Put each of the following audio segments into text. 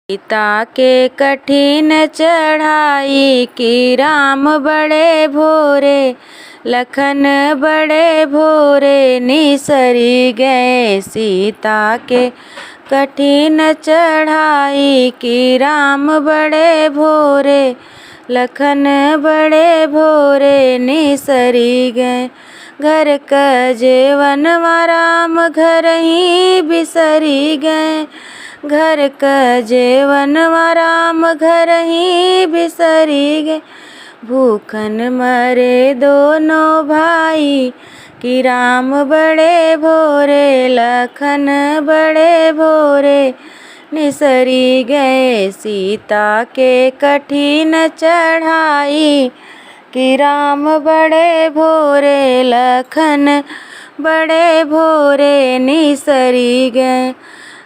सीता के कठिन चढ़ाई की राम बड़े भोरे, लखन बड़े भोरे निसरी गए। सीता के कठिन चढ़ाई की राम बड़े भोरे, लखन बड़े भोरे निसरी गए। घर का जेवनवा राम घर ही बिसरी गए। घर का जेवनवा राम घर ही बिसरी गए। भूखन मरे दोनों भाई कि राम बड़े भोरे, लखन बड़े भोरे निसरी गए। सीता के कठिन चढ़ाई कि राम बड़े भोरे, लखन बड़े भोरे निसरी गए।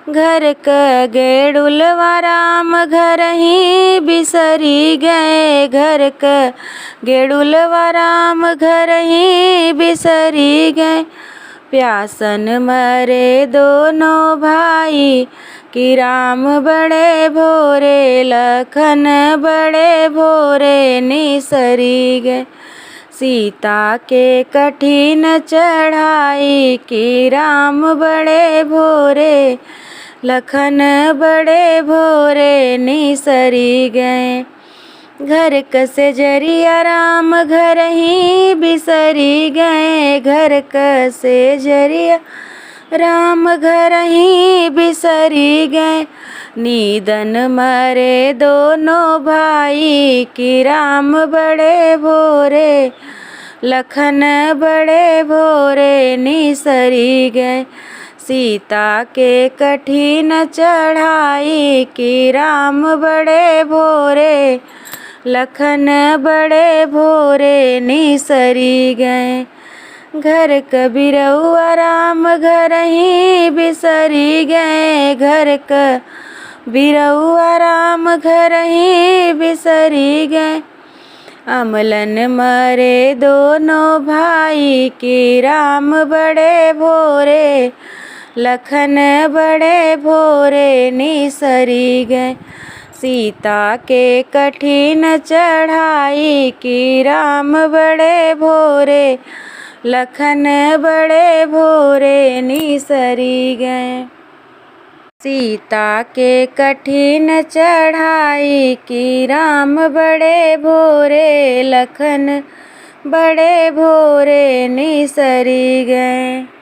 घर का गेड़ुलवा राम घर ही बिसरी गए। घर का गेड़ुलवा राम घर ही बिसरी गए। प्यासन मरे दोनों भाई कि राम बड़े भोरे, लखन बड़े भोरे निसरी गए। सीता के कठिन चढ़ाई कि राम बड़े भोरे, लखन बड़े भोरे निसरी गए। घर कसे जरिया राम घर ही बिसरी गए। घर कसे जरिया राम घर ही बिसरी गए। निधन मरे दोनों भाई कि राम बड़े भोरे, लखन बड़े भोरे निसरी गए। सीता के कठिन चढ़ाई कि राम बड़े भोरे, लखन बड़े भोरे निसरी गए। घर का बिरौआ राम घर ही बिसरी गए। घर का बिरौआ राम घर ही बिसरी गए। अमलन मरे दोनों भाई कि राम बड़े भोरे, लखन बड़े भोरे निसरी गए। सीता के कठिन चढ़ाई कि राम बड़े भोरे, लखन बड़े भोरे निसरी गए। सीता के कठिन चढ़ाई कि राम बड़े भोरे, लखन बड़े भोरे निसरी गए।